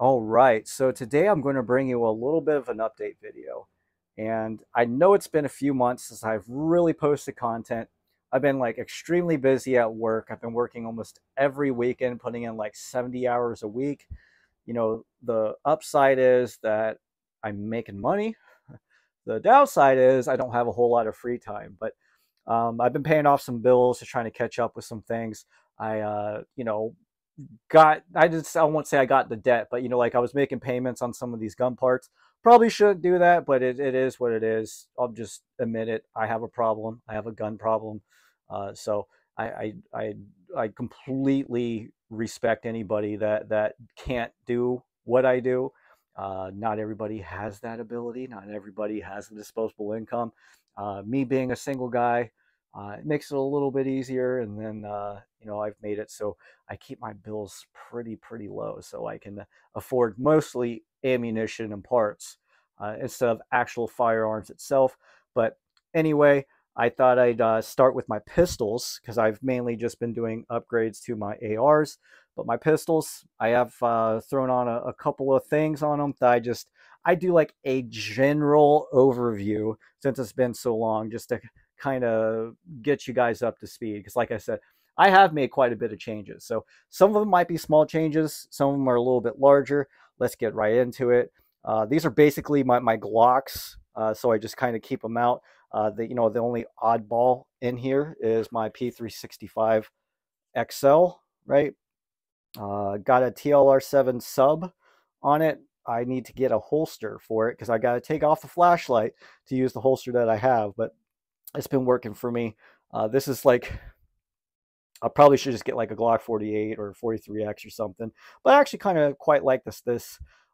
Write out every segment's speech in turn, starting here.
All right, so today I'm going to bring you a little bit of an update video. And I know it's been a few months since I've really posted content. I've been like extremely busy at work. I've been working almost every weekend, putting in like 70 hours a week. The upside is that I'm making money. The downside is I don't have a whole lot of free time, but I've been paying off some bills, to trying to catch up with some things. I won't say I got the debt, but like I was making payments on some of these gun parts. Probably shouldn't do that, but it is what it is. I'll just admit it. I have a problem. I have a gun problem. So I, I I I completely respect anybody that can't do what I do. Not everybody has that ability. Not everybody has the disposable income. Me being a single guy, it makes it a little bit easier. And then I've made it so I keep my bills pretty low, so I can afford mostly ammunition and parts instead of actual firearms itself. But anyway, I thought I'd start with my pistols because I've mainly just been doing upgrades to my ARs. But my pistols, I have thrown on a couple of things on them that I do like a general overview since it's been so long, just to kind of get you guys up to speed. Because like I said, I have made quite a bit of changes. So some of them might be small changes, some of them are a little bit larger. Let's get right into it. These are basically my Glocks, so I just kind of keep them out. The only oddball in here is my P365 XL, right? Got a TLR7 sub on it. I need to get a holster for it because I got to take off the flashlight to use the holster that I have, but it's been working for me. This is like, I probably should just get like a Glock 48 or 43X or something. But I actually kind of quite like this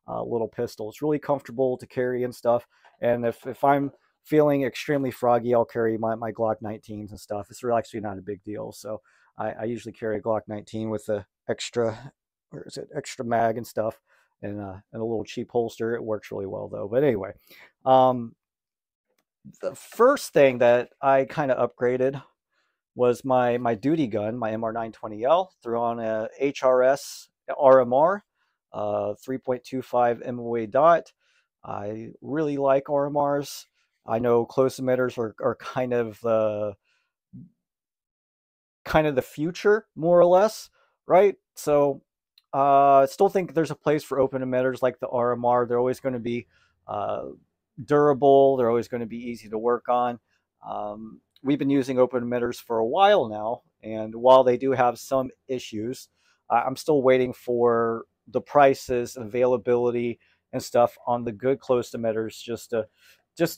little pistol. It's really comfortable to carry and stuff. And if I'm feeling extremely froggy, I'll carry my Glock 19s and stuff. It's really actually not a big deal. So I usually carry a Glock 19 with the extra, where is it, extra mag and stuff, and a little cheap holster. It works really well though. But anyway, um, the first thing that I kind of upgraded was my duty gun, my MR920L. Threw on a HRS RMR, 3.25 MOA dot. I really like RMRs. I know close emitters are kind of the future, more or less, right? So I still think there's a place for open emitters like the RMR. They're always going to be uh, durable. They're always going to be easy to work on. We've been using open emitters for a while now, and while they do have some issues, I'm still waiting for the prices, availability, and stuff on the good close emitters just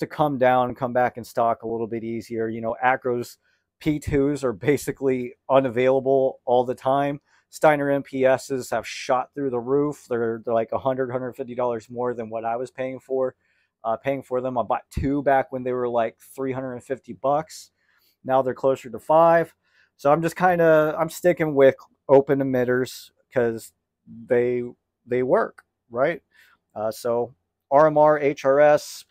to come down and come back in stock a little bit easier. Acro's P2s are basically unavailable all the time. Steiner MPSs have shot through the roof. They're like $150 more than what I was paying for them. I bought two back when they were like $350. Now they're closer to five. So I'm sticking with open emitters because they they work, right? So RMR HRS,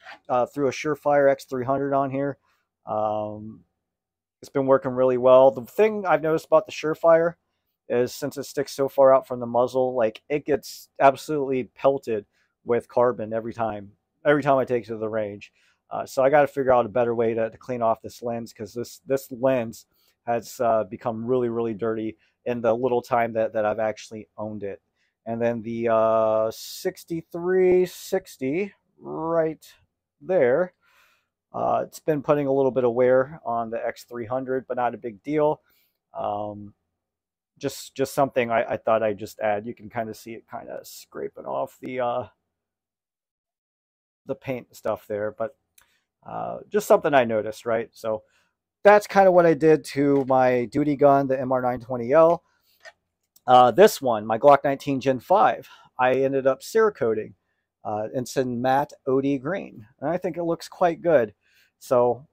through a Surefire X300 on here. Um, it's been working really well. The thing I've noticed about the Surefire is since it sticks so far out from the muzzle, like it gets absolutely pelted with carbon every time. Every time I take it to the range. So I got to figure out a better way to clean off this lens because this lens has become really dirty in the little time that I've actually owned it. And then the 6360 right there, it's been putting a little bit of wear on the X300, but not a big deal. Um, just something I thought I'd just add. You can kind of see it kind of scraping off the paint stuff there, but just something I noticed, right? So that's kind of what I did to my duty gun, the MR920L. This one, my Glock 19 Gen 5, I ended up Cerakoting. It's in matte OD green, and I think it looks quite good. So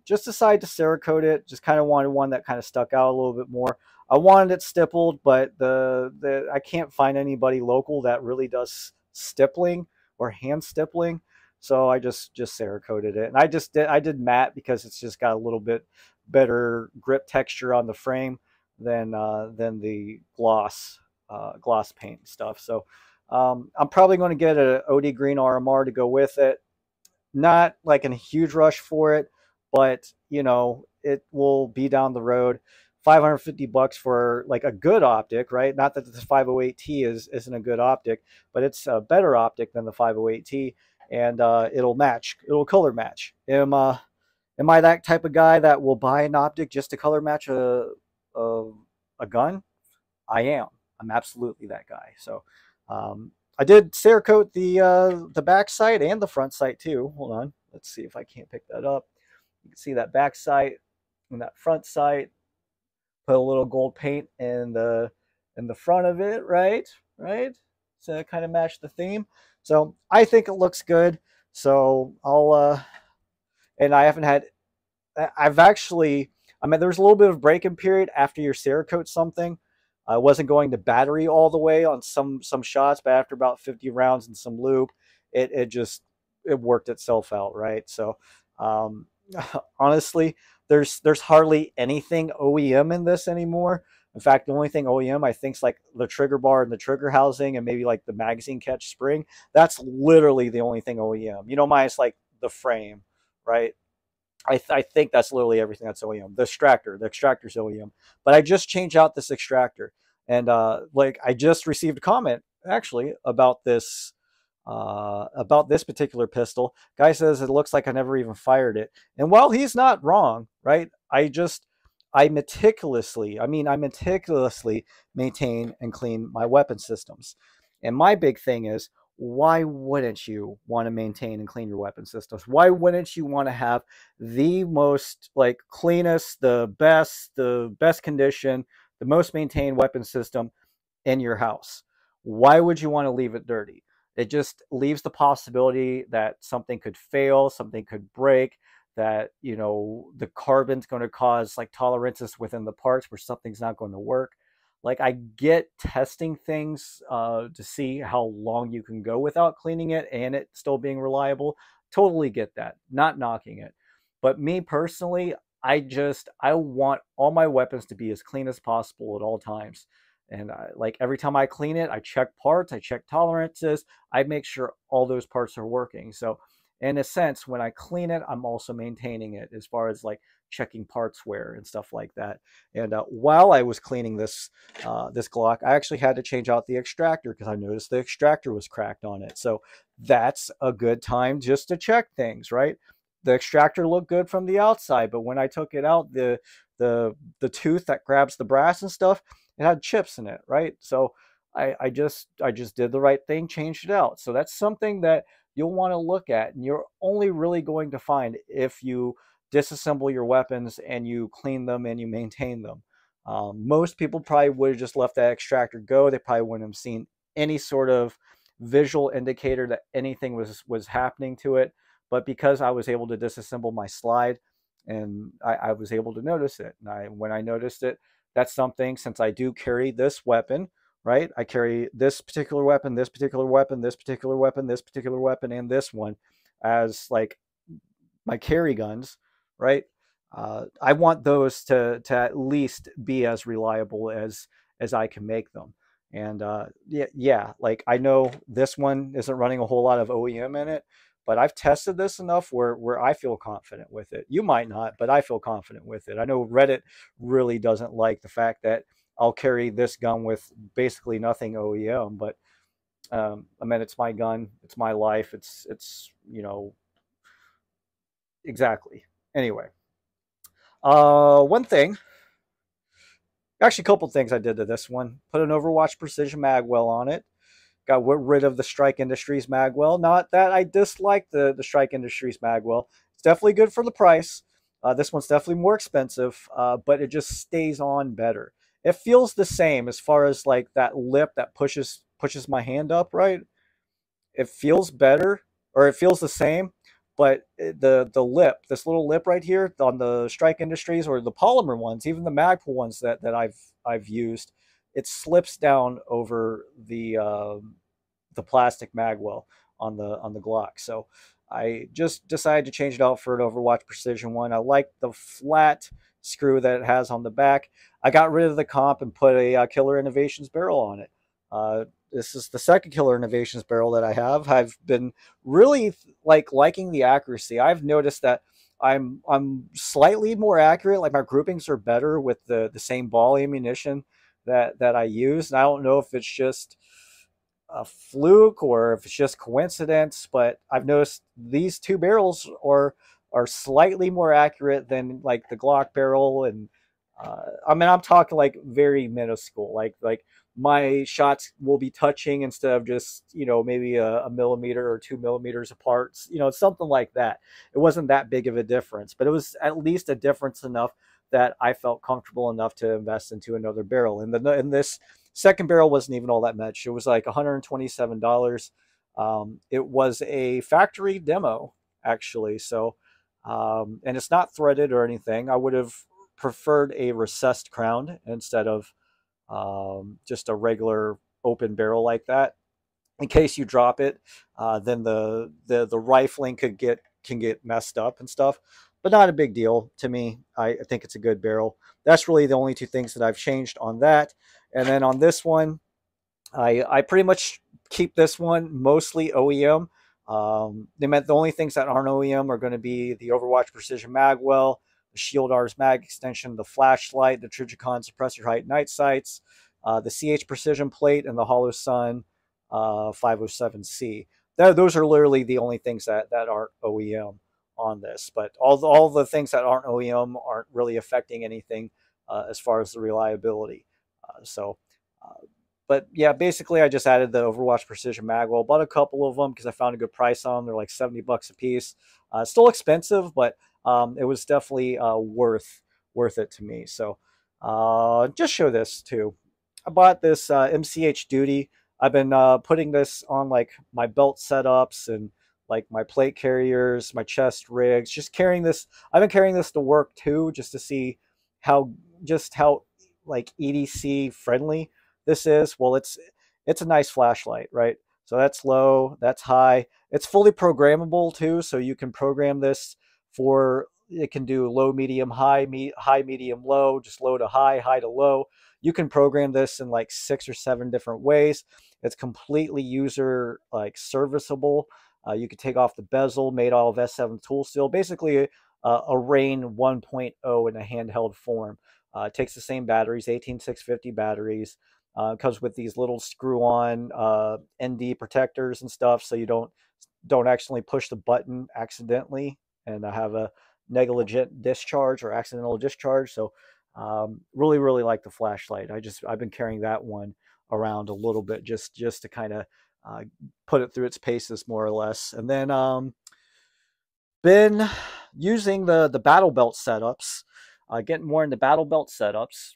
just decided to Cerakote it. Just kind of wanted one that kind of stuck out a little bit more. I wanted it stippled, but I can't find anybody local that really does stippling or hand stippling. So I just Cerakoted it, and I did matte because it's just got a little bit better grip texture on the frame than the gloss paint stuff. So I'm probably going to get an OD Green RMR to go with it. Not like in a huge rush for it, but you know, it will be down the road. $550 for like a good optic, right? Not that the 508T isn't a good optic, but it's a better optic than the 508T, and it'll match. It'll color match. Am I that type of guy that will buy an optic just to color match a, a gun? I am. I'm absolutely that guy. So I did Cerakote the back sight and the front sight too. Hold on. Let's see if I can't pick that up. You can see that back sight and that front sight. Put a little gold paint in the front of it, right? Right? So kind of match the theme. So I think it looks good. So I'll and I haven't had I've actually, I mean, there was a little bit of break-in period after your Cerakote something. I wasn't going to battery all the way on some shots, but after about 50 rounds and some lube, it just it worked itself out, right? So um, honestly, there's hardly anything OEM in this anymore. In fact, the only thing OEM I think is like the trigger bar and the trigger housing and maybe like the magazine catch spring. That's literally the only thing OEM. You know, minus like the frame, right? I think that's literally everything that's OEM. The extractor's OEM. But I just changed out this extractor. And like I just received a comment actually about this particular pistol. Guy says it looks like I never even fired it. And while he's not wrong, right? I meticulously maintain and clean my weapon systems. And my big thing is, why wouldn't you want to maintain and clean your weapon systems? Why wouldn't you want to have the most like cleanest, the best condition, the most maintained weapon system in your house? Why would you want to leave it dirty? It just leaves the possibility that something could fail, something could break, that, you know, the carbon's going to cause like tolerances within the parts where something's not going to work. Like I get testing things to see how long you can go without cleaning it and it still being reliable. Totally get that. Not knocking it. But me personally, I want all my weapons to be as clean as possible at all times. And like every time I clean it, I check parts, I check tolerances, I make sure all those parts are working. So in a sense, when I clean it, I'm also maintaining it as far as like checking parts wear and stuff like that. And while I was cleaning this Glock, I actually had to change out the extractor because I noticed the extractor was cracked on it. So that's a good time just to check things, right? The extractor looked good from the outside, but when I took it out, the tooth that grabs the brass and stuff, it had chips in it, right? So I just did the right thing, changed it out. So that's something that you'll want to look at, and you're only really going to find if you disassemble your weapons and you clean them and you maintain them. Most people probably would have just left that extractor go. They probably wouldn't have seen any sort of visual indicator that anything was happening to it. But because I was able to disassemble my slide, and I was able to notice it. And when I noticed it, that's something, since I do carry this weapon, right? I carry this particular weapon, this particular weapon, this particular weapon, this particular weapon, and this one as like my carry guns, right? I want those to at least be as reliable as I can make them. And yeah, like I know this one isn't running a whole lot of OEM in it, but I've tested this enough where I feel confident with it. You might not, but I feel confident with it. I know Reddit really doesn't like the fact that I'll carry this gun with basically nothing OEM, but I mean, it's my gun, it's my life, it's you know, exactly. Anyway, one thing, actually, a couple things I did to this one: put an Overwatch Precision magwell on it. Got rid of the Strike Industries magwell. Not that I dislike the Strike Industries magwell. It's definitely good for the price. This one's definitely more expensive, but it just stays on better. It feels the same as far as like that lip that pushes my hand up, right? It feels better, or it feels the same, but the lip, this little lip right here on the Strike Industries or the polymer ones, even the Magpul ones that I've used, it slips down over the plastic magwell on the Glock. So I just decided to change it out for an Overwatch Precision one. I like the flat screw that it has on the back. I got rid of the comp and put a Killer Innovations barrel on it. This is the second Killer Innovations barrel that I have. I've been really liking the accuracy. I've noticed that I'm slightly more accurate. Like my groupings are better with the same ball ammunition that I use. And I don't know if it's just a fluke or if it's just coincidence, but I've noticed these two barrels are slightly more accurate than like the Glock barrel. And I mean, I'm talking like very minuscule, like my shots will be touching instead of just, maybe a millimeter or 2 millimeters apart, something like that. It wasn't that big of a difference, but it was at least a difference enough that I felt comfortable enough to invest into another barrel. And this second barrel wasn't even all that much. It was like $127. It was a factory demo, actually. So, and it's not threaded or anything. I would have preferred a recessed crown instead of just a regular open barrel like that. In case you drop it, then the rifling can get messed up and stuff, but not a big deal to me. I think it's a good barrel. That's really the only two things that I've changed on that. And then on this one, I pretty much keep this one mostly OEM. They meant the only things that aren't OEM are going to be the Overwatch Precision Magwell, the Shield R's mag extension, the flashlight, the Trijicon suppressor height night sights, the CH Precision plate, and the Hollow Sun 507C. Those are literally the only things that aren't OEM on this. But all the things that aren't OEM aren't really affecting anything as far as the reliability. But yeah, basically I just added the Overwatch Precision Magwell. Bought a couple of them because I found a good price on them. They're like $70 a piece. Still expensive, but it was definitely worth it to me. So just show this too. I bought this MCH Duty. I've been putting this on like my belt setups and like my plate carriers, my chest rigs. Just carrying this. I've been carrying this to work too, just to see how like EDC friendly this is. Well, it's a nice flashlight, right? So that's low, that's high. It's fully programmable too, so you can program this for, it can do low, medium, high, high, medium, low, just low to high, high to low. You can program this in like 6 or 7 different ways. It's completely user like serviceable. You could take off the bezel, made all of S7 tool steel, basically a Rain 1.0 in a handheld form. It takes the same batteries, 18650 batteries. Comes with these little screw-on ND protectors and stuff, so you don't actually push the button accidentally and have a negligent discharge or accidental discharge. So really, really like the flashlight. I've been carrying that one around a little bit just to kind of put it through its paces more or less. And then been using the battle belt setups, getting more into battle belt setups.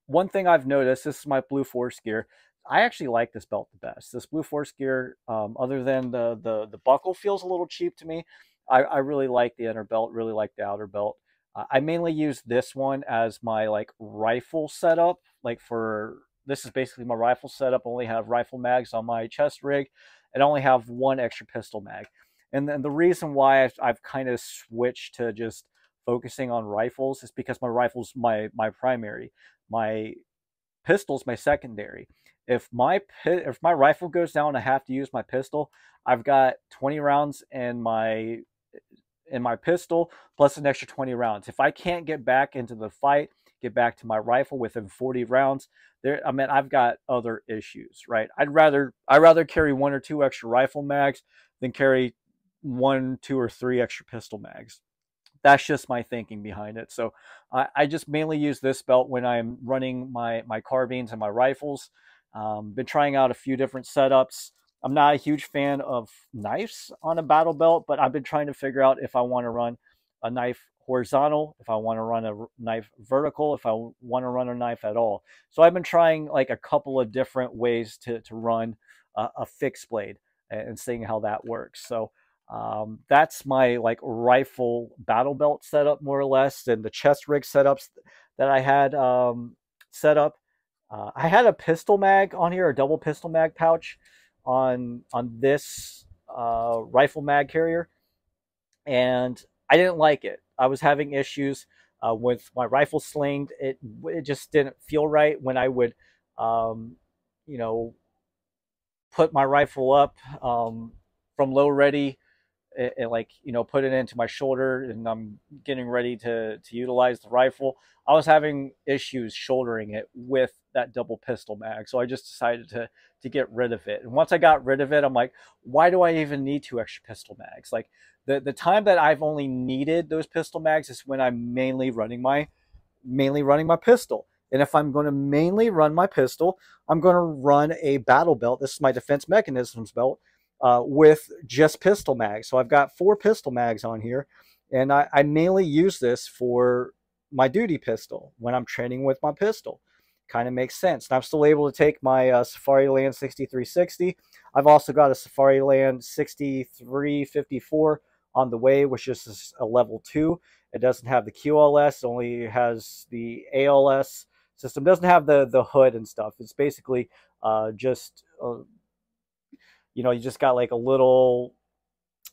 One thing I've noticed, this is my Blue Force gear. I actually like this belt the best. This Blue Force gear, other than the buckle feels a little cheap to me, I really like the inner belt, really like the outer belt. I mainly use this one as my like rifle setup. This is basically my rifle setup. I only have rifle mags on my chest rig, and I only have one extra pistol mag. And then the reason why I've kind of switched to just focusing on rifles is because my rifle's my primary. My pistol's my secondary. If my rifle goes down, I have to use my pistol. I've got 20 rounds in my pistol plus an extra 20 rounds. If I can't get back into the fight, get back to my rifle within 40 rounds, I've got other issues, right? I'd rather carry 1 or 2 extra rifle mags than carry 1, 2, or 3 extra pistol mags. That's just my thinking behind it. So I just mainly use this belt when I'm running my carbines and my rifles. Been trying out a few different setups. I'm not a huge fan of knives on a battle belt, but I've been trying to figure out if I want to run a knife horizontal, if I want to run a knife vertical, if I want to run a knife at all. So I've been trying like a couple of different ways to run a fixed blade and seeing how that works. So that's my like rifle battle belt setup more or less, and the chest rig setups that I had set up. I had a pistol mag on here, a double pistol mag pouch on this rifle mag carrier, and I didn't like it. I was having issues with my rifle slinged. It just didn't feel right when I would you know, put my rifle up from low ready and like, you know, put it into my shoulder and I'm getting ready to utilize the rifle. I was having issues shouldering it with that double pistol mag, so I just decided to get rid of it. And once I got rid of it, I'm like, why do I even need 2 extra pistol mags? Like the time that I've only needed those pistol mags is when I'm mainly running my pistol. And if I'm going to mainly run my pistol, I'm going to run a battle belt. This is my defense mechanisms belt with just pistol mags. So I've got 4 pistol mags on here, and I mainly use this for my duty pistol when I'm training with my pistol. Kind of makes sense. And I'm still able to take my Safariland 6360. I've also got a Safariland 6354 on the way, which is a level 2. It doesn't have the QLS, only has the ALS system. It doesn't have the hood and stuff. It's basically just you know, you just got like a little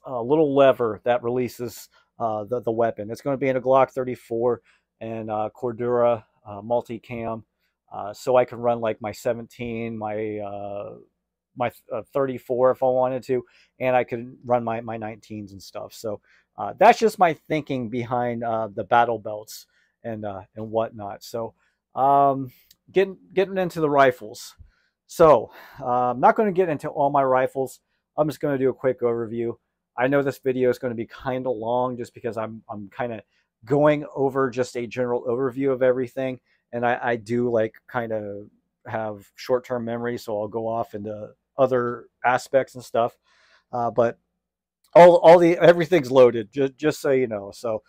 lever that releases the weapon. It's going to be in a Glock 34 and Cordura multicam, so I can run like my 17, my 34 if I wanted to, and I could run my 19s and stuff. So that's just my thinking behind the battle belts and whatnot. So getting into the rifles. So I'm not going to get into all my rifles. I'm just going to do a quick overview. I know this video is going to be kind of long just because I'm kind of going over just a general overview of everything. And I do like kind of have short-term memory, so I'll go off into other aspects and stuff. But everything's loaded, just so you know. So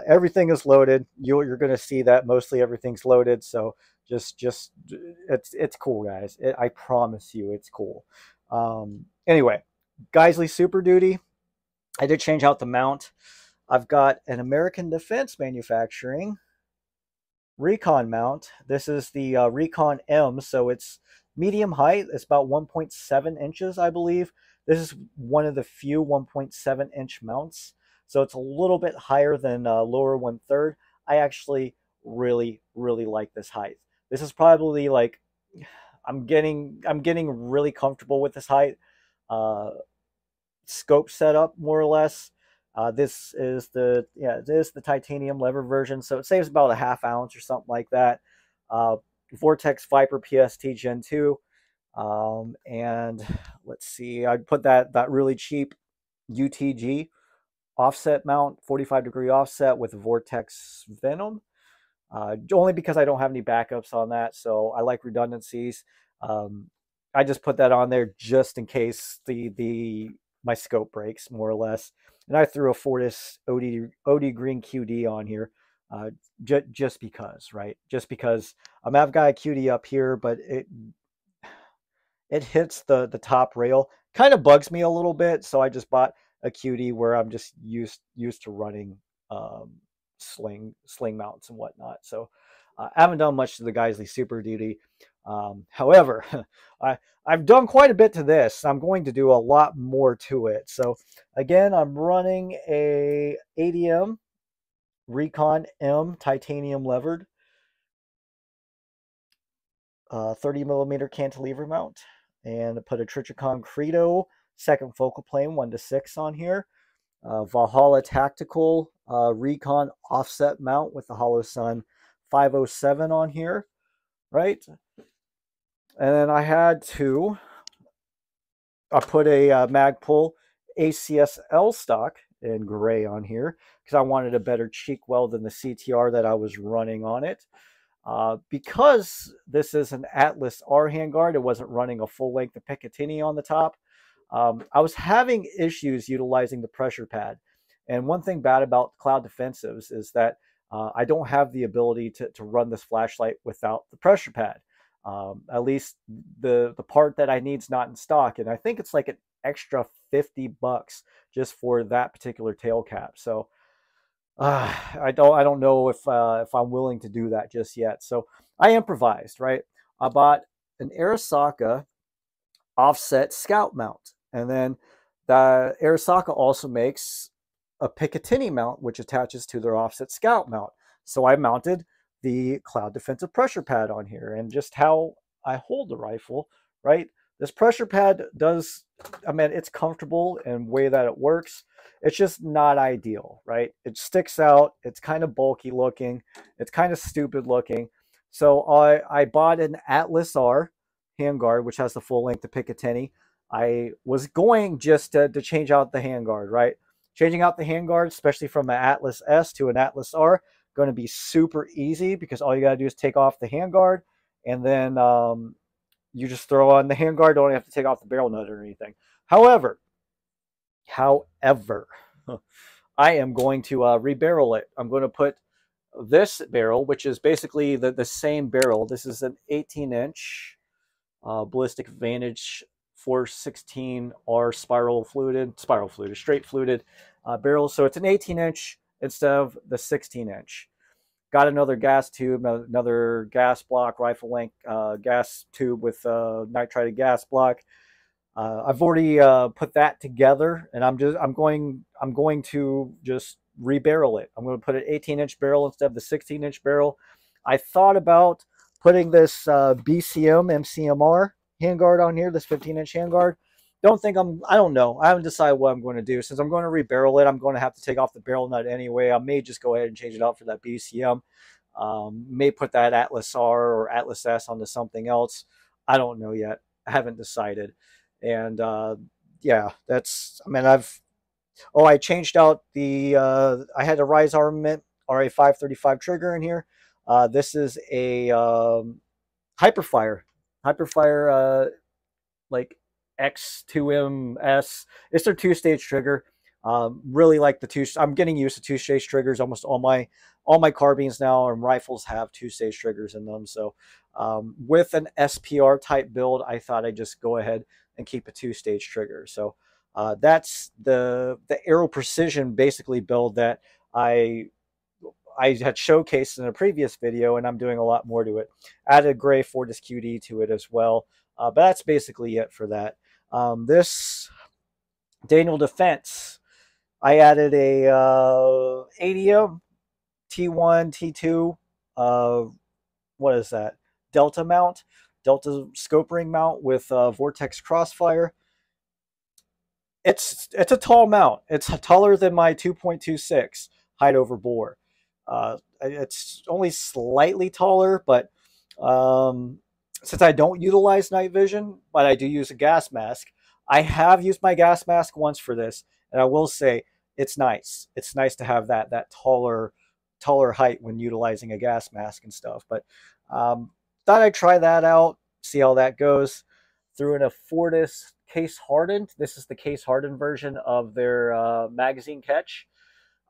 everything is loaded. You're going to see that mostly everything's loaded. So just it's cool, guys. I promise you, it's cool. Anyway, Geisley Super Duty. I did change out the mount. I've got an American Defense Manufacturing Recon mount. This is the Recon M, so it's medium height. It's about 1.7 inches, I believe. This is one of the few 1.7 inch mounts, so it's a little bit higher than lower 1/3. I actually really like this height. This is probably like I'm getting really comfortable with this height. Scope setup more or less. This is the titanium lever version, so it saves about a ½ ounce or something like that. Vortex Viper PST Gen 2. And let's see, I put that really cheap UTG offset mount, 45-degree offset with Vortex Venom, only because I don't have any backups on that, so I like redundancies. I just put that on there just in case my scope breaks, more or less. And I threw a Fortis OD Green QD on here, just because, right? Just because I've got a QD up here, but it hits the top rail. Kind of bugs me a little bit, so I just bought a QD where I'm just used to running sling mounts and whatnot. So I haven't done much to the Geisley Super Duty. However, I've done quite a bit to this. I'm going to do a lot more to it. So again, I'm running a ADM Recon M titanium levered 30mm cantilever mount, and put a Trichicon Credo second focal plane 1:6 on here. Valhalla Tactical Recon offset mount with the Hollow Sun 507 on here, right? And then I put a Magpul ACSL stock in gray on here because I wanted a better cheek weld than the CTR that I was running on it. Because this is an Atlas R Handguard, it wasn't running a full length of Picatinny on the top. I was having issues utilizing the pressure pad. And one thing bad about Cloud Defensives is that I don't have the ability to run this flashlight without the pressure pad. At least the part that I need is not in stock. And I think it's like an extra $50 just for that particular tail cap. So I don't know if I'm willing to do that just yet. So I improvised, right? I bought an Arasaka offset scout mount, and then the Arasaka also makes a Picatinny mount, which attaches to their offset scout mount. So I mounted the Cloud Defensive pressure pad on here, and just how I hold the rifle, right? This pressure pad does, I mean, it's comfortable in the way that it works. It's just not ideal, right? It sticks out. It's kind of bulky looking. It's kind of stupid looking. So I bought an Atlas R handguard, which has the full length of Picatinny. I was going just to change out the handguard, right? Changing out the handguard, especially from an Atlas S to an Atlas R, going to be super easy because all you got to do is take off the handguard and then you just throw on the handguard. Don't have to take off the barrel nut or anything. However, I am going to rebarrel it. I'm going to put this barrel, which is basically the same barrel. This is an 18-inch Ballistic Vantage 416R straight fluted barrel. So it's an 18-inch instead of the 16-inch. Got another gas tube, another gas block, rifle length gas tube with nitrided gas block. I've already put that together, and I'm going to just rebarrel it. I'm going to put an 18-inch barrel instead of the 16-inch barrel. I thought about putting this BCM MCMR handguard on here, this 15-inch handguard. I don't know. I haven't decided what I'm going to do. Since I'm going to rebarrel it, I'm going to have to take off the barrel nut anyway. I may just go ahead and change it out for that BCM. May put that Atlas R or Atlas S onto something else. I don't know yet. I haven't decided. And yeah, that's, I mean, I changed out the, I had a Rise Armament RA535 trigger in here. This is a Hyperfire, like X2MS. It's their two-stage trigger. Really like I'm getting used to two-stage triggers. Almost all my carbines now and rifles have two-stage triggers in them. So with an SPR type build, I thought I'd just go ahead and keep a two-stage trigger. So that's the Aero Precision basically build that I had showcased in a previous video, and I'm doing a lot more to it. Added a gray Fortis QD to it as well. But that's basically it for that. This Daniel Defense, I added a ADM T1, T2, what is that? Delta mount, Delta scope ring mount with Vortex Crossfire. It's a tall mount. It's taller than my 2.26 height over bore. It's only slightly taller, but since I don't utilize night vision, but I do use a gas mask, I have used my gas mask once for this, and I will say it's nice. It's nice to have that taller height when utilizing a gas mask and stuff. But thought I'd try that out, see how that goes. Threw in a Fortis case hardened. This is the case hardened version of their magazine catch.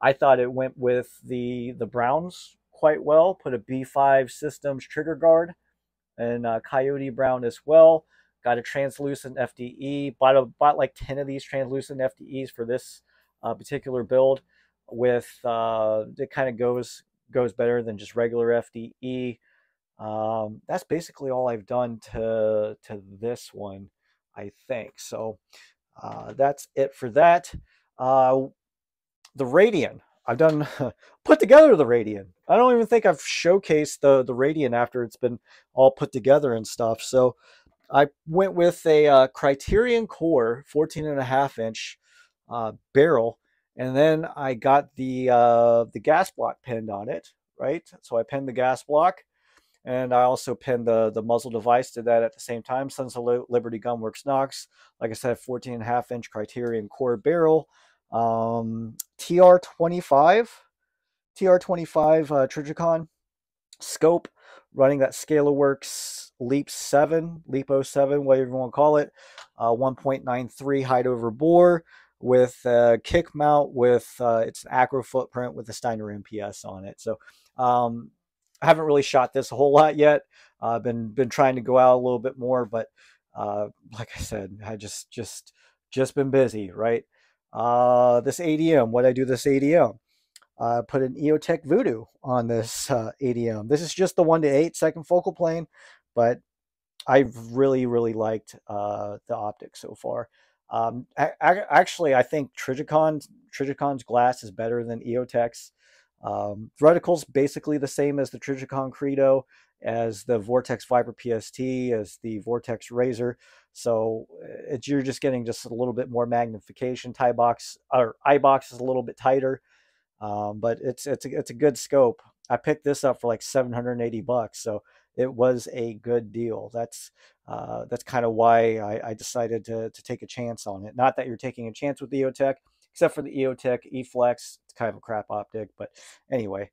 I thought it went with the Browns quite well. Put a B5 Systems trigger guard and Coyote Brown as well. Got a translucent FDE. Bought like 10 of these translucent FDEs for this particular build. With it kind of goes better than just regular FDE. That's basically all I've done to this one, I think. So that's it for that. The Radian, I've done put together the Radian. I don't even think I've showcased the Radian after it's been all put together and stuff. So I went with a Criterion Core 14.5-inch barrel, and then I got the gas block pinned on it, right? So I pinned the gas block, and I also pinned the muzzle device to that at the same time. Sunsolute Liberty Gunworks Knox, like I said, 14.5-inch Criterion Core barrel. TR25 Trijicon scope, running that ScalaWorks Leap 07, whatever you want to call it. 1.93 height over bore with a kick mount with it's an acro footprint with a Steiner MPS on it. So I haven't really shot this a whole lot yet. I've been trying to go out a little bit more, but like I said, I just been busy, right? This ADM, what I do this ADM, put an EOTech Voodoo on this ADM. This is just the 1:8 second focal plane, but I've really liked the optics so far. Actually, I think Trijicon's glass is better than EOTech's. Reticle's basically the same as the Trijicon Credo. as the Vortex Viper PST, as the Vortex Razor. So you're just getting just a little bit more magnification. Tie box or eye box is a little bit tighter, but it's a good scope. I picked this up for like $780, so it was a good deal. That's kind of why I decided to take a chance on it. Not that you're taking a chance with the EOTech, except for the EOTech E-Flex. It's kind of a crap optic, but anyway,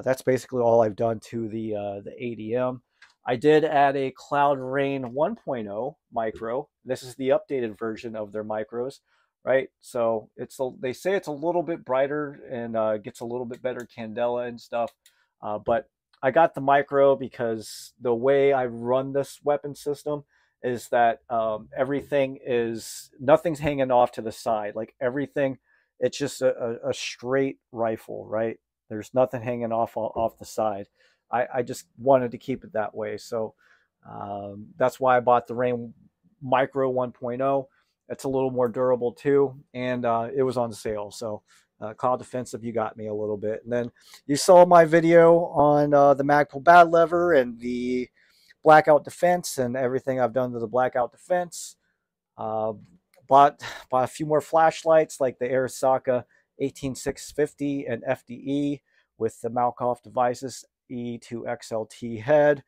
that's basically all I've done to the ADM. I did add a Cloud Rain 1.0 micro. This is the updated version of their micros, right? So they say it's a little bit brighter and gets a little bit better candela and stuff, but I got the micro because the way I run this weapon system is that nothing's hanging off to the side. Like everything, it's just a straight rifle, right? There's nothing hanging off the side. I just wanted to keep it that way. So that's why I bought the Rain Micro 1.0. It's a little more durable too, and it was on sale. So Call Defensive, you got me a little bit. And then you saw my video on the Magpul Bad Lever and the Blackout Defense and everything I've done to the Blackout Defense. Bought a few more flashlights like the Arisaka 18650 and FDE with the Malkoff devices E2XLT head.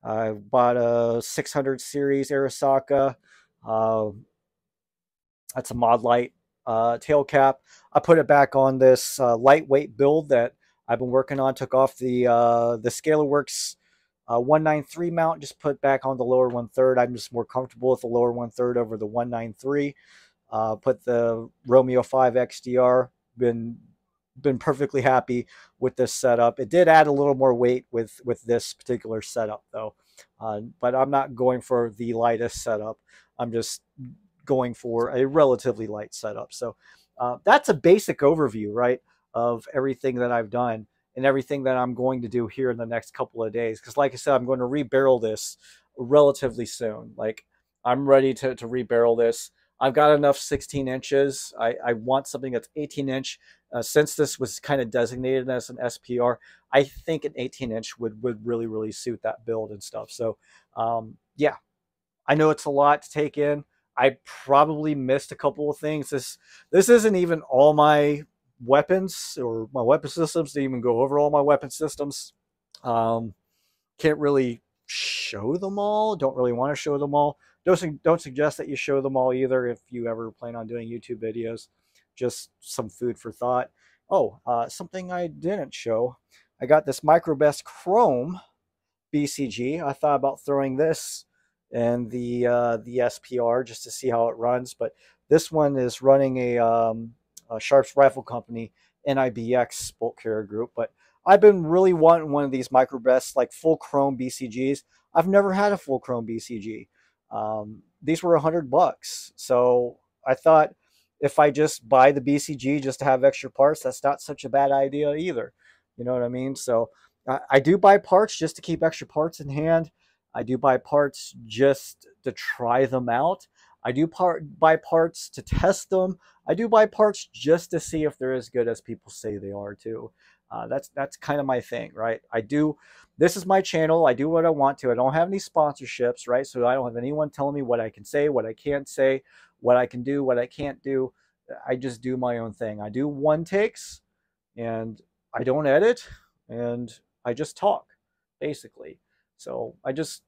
I bought a 600 series Arisaka. That's a mod light tail cap. I put it back on this lightweight build that I've been working on. Took off the ScalarWorks 193 mount, just put back on the lower 1/3. I'm just more comfortable with the lower 1/3 over the 193. Put the Romeo 5 XDR. Been perfectly happy with this setup. It did add a little more weight with this particular setup though, but I'm not going for the lightest setup. I'm just going for a relatively light setup. So that's a basic overview, right, of everything that I've done and everything that I'm going to do here in the next couple of days. Because like I said, I'm going to rebarrel this relatively soon. Like I'm ready to rebarrel this. I've got enough 16 inches. I want something that's 18 inch. Since this was kind of designated as an SPR, I think an 18 inch would really, really suit that build and stuff. So yeah, I know it's a lot to take in. I probably missed a couple of things. This isn't even all my weapons or my weapon systems to even go over all my weapon systems. Can't really show them all. Don't really want to show them all. Don't suggest that you show them all either if you ever plan on doing YouTube videos. Just some food for thought. Oh, something I didn't show. I got this Microbest Chrome BCG. I thought about throwing this in the SPR just to see how it runs, but this one is running a Sharps Rifle Company NIBX bolt carrier group. But I've been really wanting one of these Microbest like full chrome BCGs. I've never had a full chrome BCG. These were $100, so I thought if I just buy the BCG just to have extra parts, that's not such a bad idea either. You know what I mean? So I do buy parts just to keep extra parts in hand. I do buy parts just to try them out. I do buy parts to test them. I do buy parts just to see if they're as good as people say they are too. That's kind of my thing, right? This is my channel. I do what I want to. I don't have any sponsorships, right? So I don't have anyone telling me what I can say, what I can't say, what I can do, what I can't do. I just do my own thing. I do one takes and I don't edit and I just talk basically. So I just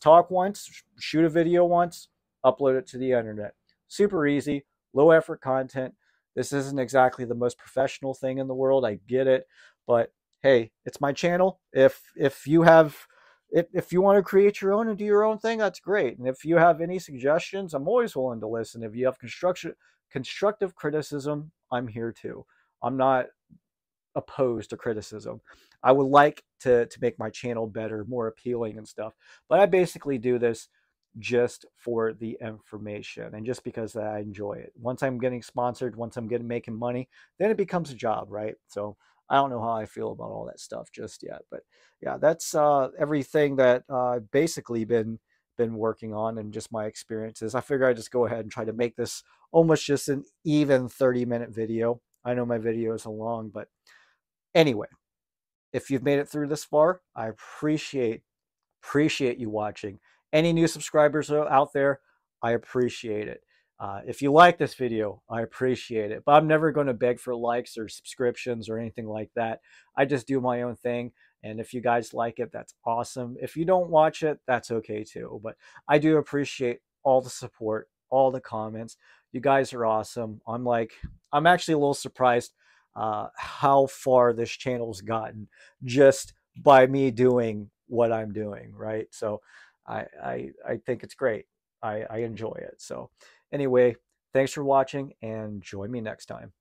talk once, shoot a video once, upload it to the internet. Super easy, low effort content. This isn't exactly the most professional thing in the world. I get it, but hey, it's my channel. If you want to create your own and do your own thing, that's great. And if you have any suggestions, I'm always willing to listen. If you have constructive criticism, I'm here too. I'm not opposed to criticism. I would like to make my channel better, more appealing and stuff. But I basically do this just for the information and just because I enjoy it. Once I'm getting sponsored, once I'm making money, then it becomes a job, right? So I don't know how I feel about all that stuff just yet. But yeah, that's everything that I've basically been working on and just my experiences. I figure I just go ahead and try to make this almost just an even 30-minute video. I know my videos are long, but anyway, if you've made it through this far, I appreciate appreciate you watching. Any new subscribers out there, I appreciate it. If you like this video, I appreciate it. But I'm never going to beg for likes or subscriptions or anything like that. I just do my own thing. And if you guys like it, that's awesome. If you don't watch it, that's okay too. But I do appreciate all the support, all the comments. You guys are awesome. I'm actually a little surprised how far this channel's gotten just by me doing what I'm doing, right? So I think it's great. I enjoy it. So anyway, thanks for watching and join me next time.